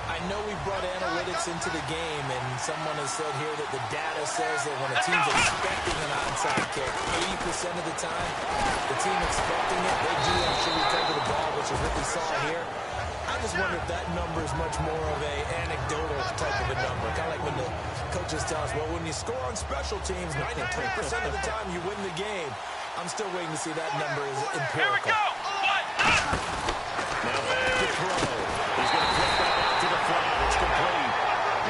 I know we brought analytics into the game, and someone has said here that the data says that when a team's expecting an onside kick, 80% of the time, the team expecting it, they do actually recover the ball, which is what we saw here. I just wonder if that number is much more of an anecdotal type of a number. Kind of like when the coaches tell us, well, when you score on special teams, 93% of the time you win the game. I'm still waiting to see that number is empirical. Now back to throw. He's going to flip that out to the flat. It's complete.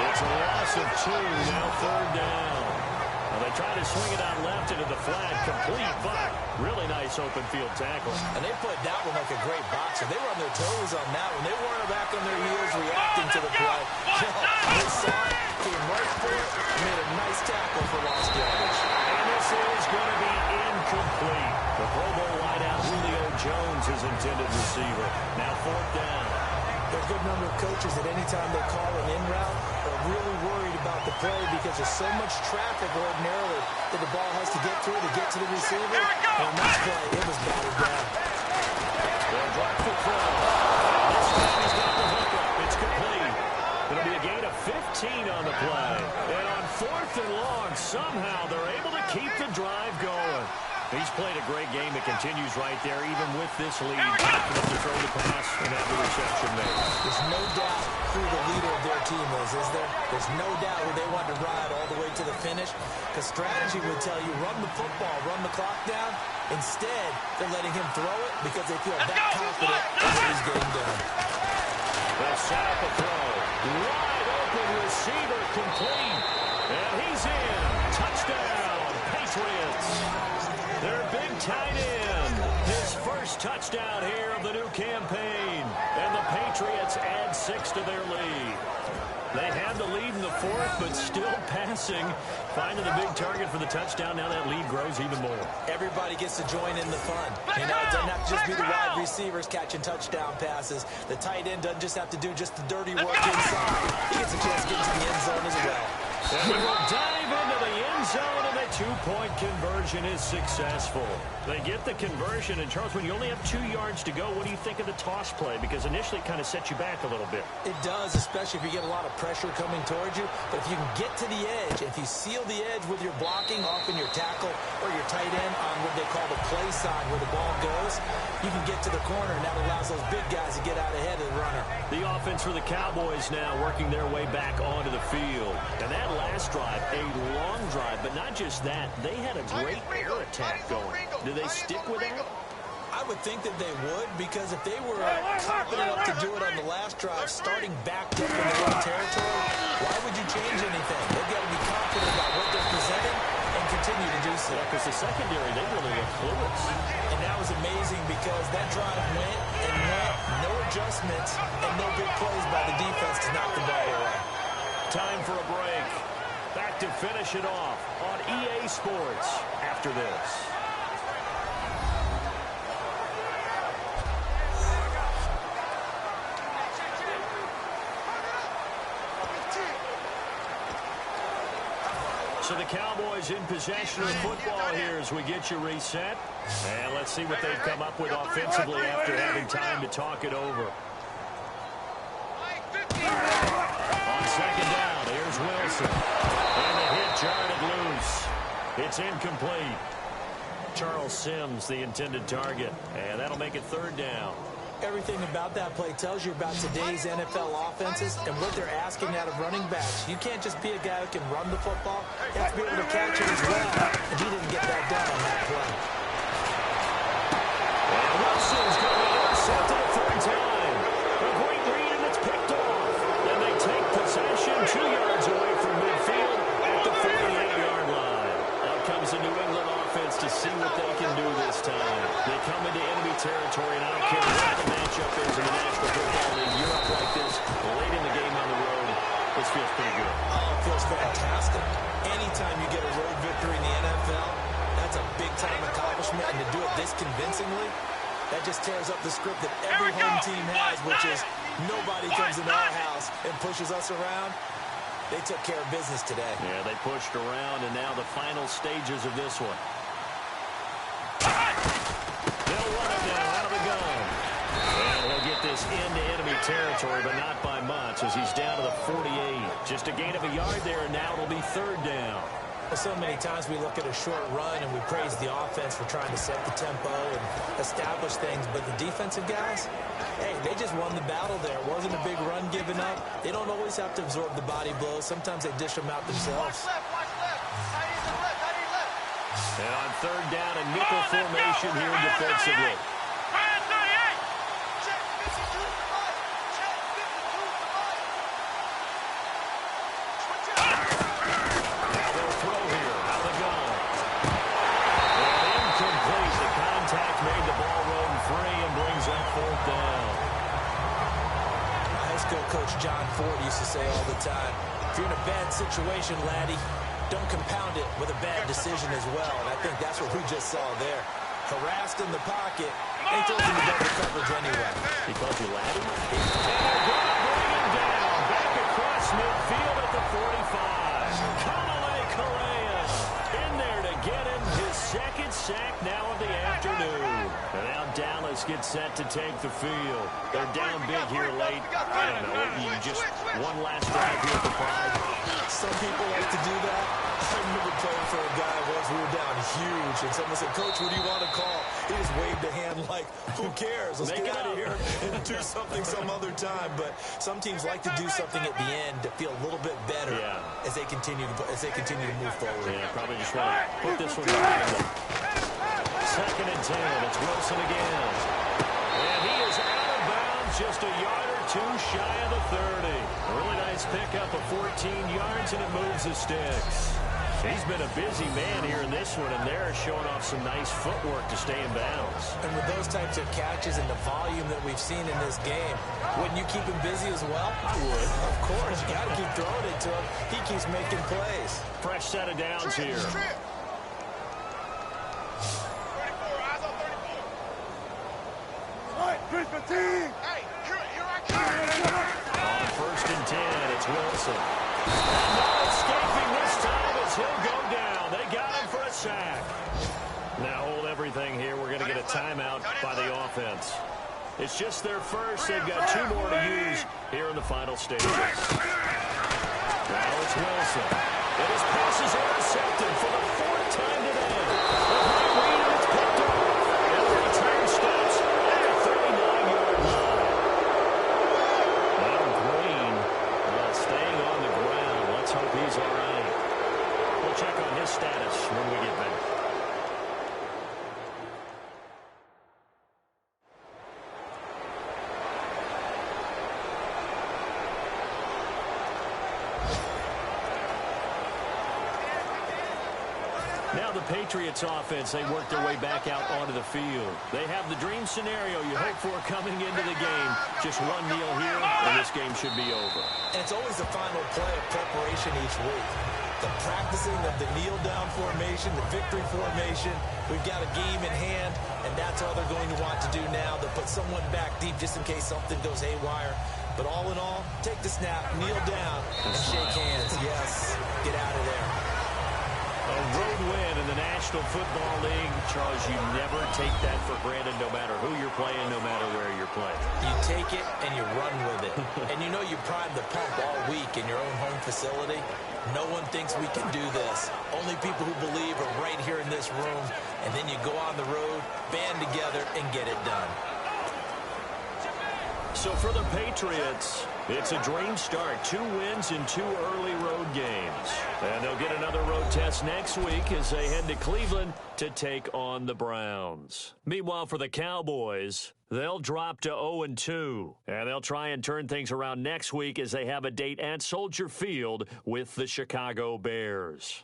It's a loss of 2, now third down. Well, they try to swing it out left into the flat. Complete, but really nice open field tackle. And they played that one like a great boxer. They were on their toes on that one. They weren't back on their heels reacting to the play. They saw it, came right for it, and made a nice tackle for lost yardage. And this is going to be incomplete. The Pro Bowl wideout Julio Jones is intended receiver. Now fourth down. There's a good number of coaches that any time they call an in route are really worried about the play because there's so much traffic ordinarily that the ball has to get through to get to the receiver. And that play, it was batted down. They'll drop the throw. This time he's got the hook up. It's complete. It'll be a gain of 15 on the play. And on fourth and long, somehow they're able to keep the drive going. He's played a great game. It continues right there, even with this lead. Confident to throw the pass and have the reception made. There's no doubt who the leader of their team is there? There's no doubt who they want to ride all the way to the finish. Because strategy would tell you, run the football, run the clock down. Instead, they're letting him throw it because they feel that confident in what he's getting done. They'll set up a throw. Wide open receiver complete. And he's in. Touchdown, Patriots. Their big tight end. His first touchdown here of the new campaign. And the Patriots add 6 to their lead. They had the lead in the fourth, but still passing. Finding the big target for the touchdown. Now that lead grows even more. Everybody gets to join in the fun. You know, it doesn't have to just be the wide receivers catching touchdown passes. The tight end doesn't just have to do just the dirty work inside. He gets a chance to get into the end zone as well. And we will dive into the end zone, and the two-point conversion is successful. They get the conversion, and Charles, when you only have 2 yards to go, what do you think of the toss play? Because initially it kind of sets you back a little bit. It does, especially if you get a lot of pressure coming towards you. But if you can get to the edge, if you seal the edge with your blocking, often your tackle or your tight end on what they call the play side where the ball goes, you can get to the corner, and that allows those big guys to get out ahead of the runner. The offense for the Cowboys now working their way back onto the field. And that last drive, a long drive, but not just that. They had a great air attack going. Do they stick with that? I would think that they would, because if they were confident enough to do it on the last drive, starting backed up in their own territory, why would you change anything? They've got to be confident about what they're presenting and continue to do so. Yeah, because the secondary, they really look clueless. And that was amazing because that drive went and went, no adjustments, and no big plays by the defense to knock the ball away. Time for a break. Back to finish it off on EA Sports after this. So the Cowboys in possession of the football here as we get you reset. And let's see what they've come up with offensively after having time to talk it over. On second down, here's Wilson. And the hit jarred it loose. It's incomplete. Charles Sims, the intended target. And that'll make it third down. Everything about that play tells you about today's NFL offenses and what they're asking out of running backs. You can't just be a guy who can run the football. You have to be able to catch it as well. And he didn't get that done on that play. And Wilson's going to intercept it a third time. A great read, and it's picked off. And they take possession 2 yards away from midfield at the 48-yard line. Out comes the New England offense to see what they can do this time. They come into enemy territory, and I don't care what the matchup is in the National Football League. You're up like this late in the game on the road. This feels pretty good. Oh, it feels fantastic. Anytime you get a road victory in the NFL, that's a big-time accomplishment. And to do it this convincingly, that just tears up the script that every home team has, which is nobody comes into our house and pushes us around. They took care of business today. Yeah, they pushed around, and now the final stages of this one. They'll run it now out of the gun. And he'll get this into enemy territory, but not by much as he's down to the 48. Just a gain of a yard there, and now it'll be third down. So many times we look at a short run and we praise the offense for trying to set the tempo and establish things, but the defensive guys, hey, they just won the battle there. It wasn't a big run given up. They don't always have to absorb the body blows. Sometimes they dish them out themselves. Watch left. Tight end left. And on third down, a nickel formation here defensively. Check 52 to the right. Check 52 to the right. Switch it up. Now they'll throw here out of the gun. And incomplete. The contact made the ball run free and brings up fourth down. My high school coach John Ford used to say all the time, if you're in a bad situation, laddie, don't compound it with a bad decision as well. And I think that's what we just saw there. Harassed in the pocket, they throws him to double coverage anyway. He calls you laddie? And they're going to bring him down. Back across midfield at the 45. Kamale Correa in there to get him his second sack now of the afternoon. And now Dallas gets set to take the field. They're down big here late. I don't know, you just one last drive here for pride. Some people like to do that. I remember playing for a guy once. We were down huge, and someone said, "Coach, what do you want to call?" He just waved a hand like, "Who cares? Let's get out of here and do something some other time." But some teams like to do something at the end to feel a little bit better as they continue to move forward. Yeah, probably just want to put this one behind them. 2nd and 10. It's Wilson again. And he is out of bounds, just a yard or two shy of the 30. A really nice pickup of 14 yards, and it moves the sticks. He's been a busy man here in this one, and they're showing off some nice footwork to stay in bounds. And with those types of catches and the volume that we've seen in this game, wouldn't you keep him busy as well? I would. Of course. You got to keep throwing it to him. He keeps making plays. Fresh set of downs here. 34, eyes on 34. All right, Chris, fatigue. Hey, here I come. On 1st and 10, it's Wilson. And no escaping this time as he'll go down. They got him for a sack. Now hold everything here. We're going to get a timeout by the offense. It's just their first. They've got 2 more to use here in the final stages. Now it's Wilson. And his pass is intercepted for the 4th time today. The read, and it's picked up. And the return stops at the 39-yard line. Now Green staying on the ground. Let's hope he's all right. We'll check on his status when we get back. Now the Patriots offense, they work their way back out onto the field. They have the dream scenario you hope for coming into the game. Just one kneel here, and this game should be over. And it's always the final play of preparation each week. The practicing of the kneel-down formation, the victory formation. We've got a game in hand, and that's all they're going to want to do now. They'll put someone back deep just in case something goes haywire. But all in all, take the snap, kneel down, and shake hands. Yes, get out of there. A road win in the National Football League. Charles, you never take that for granted no matter who you're playing, no matter where you're playing. You take it and you run with it. And you know you prime the pump all week in your own home facility. No one thinks we can do this. Only people who believe are right here in this room. And then you go on the road, band together, and get it done. So for the Patriots, it's a dream start. 2 wins in 2 early road games. And they'll get another road test next week as they head to Cleveland to take on the Browns. Meanwhile, for the Cowboys, they'll drop to 0-2. And they'll try and turn things around next week as they have a date at Soldier Field with the Chicago Bears.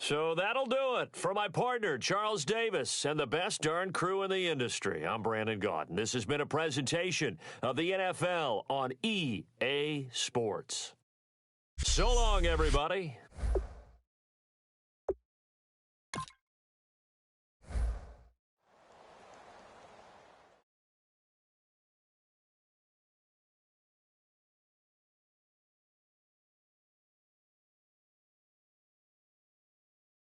So that'll do it. For my partner, Charles Davis, and the best darn crew in the industry, I'm Brandon Gaudin. This has been a presentation of the NFL on EA Sports. So long, everybody.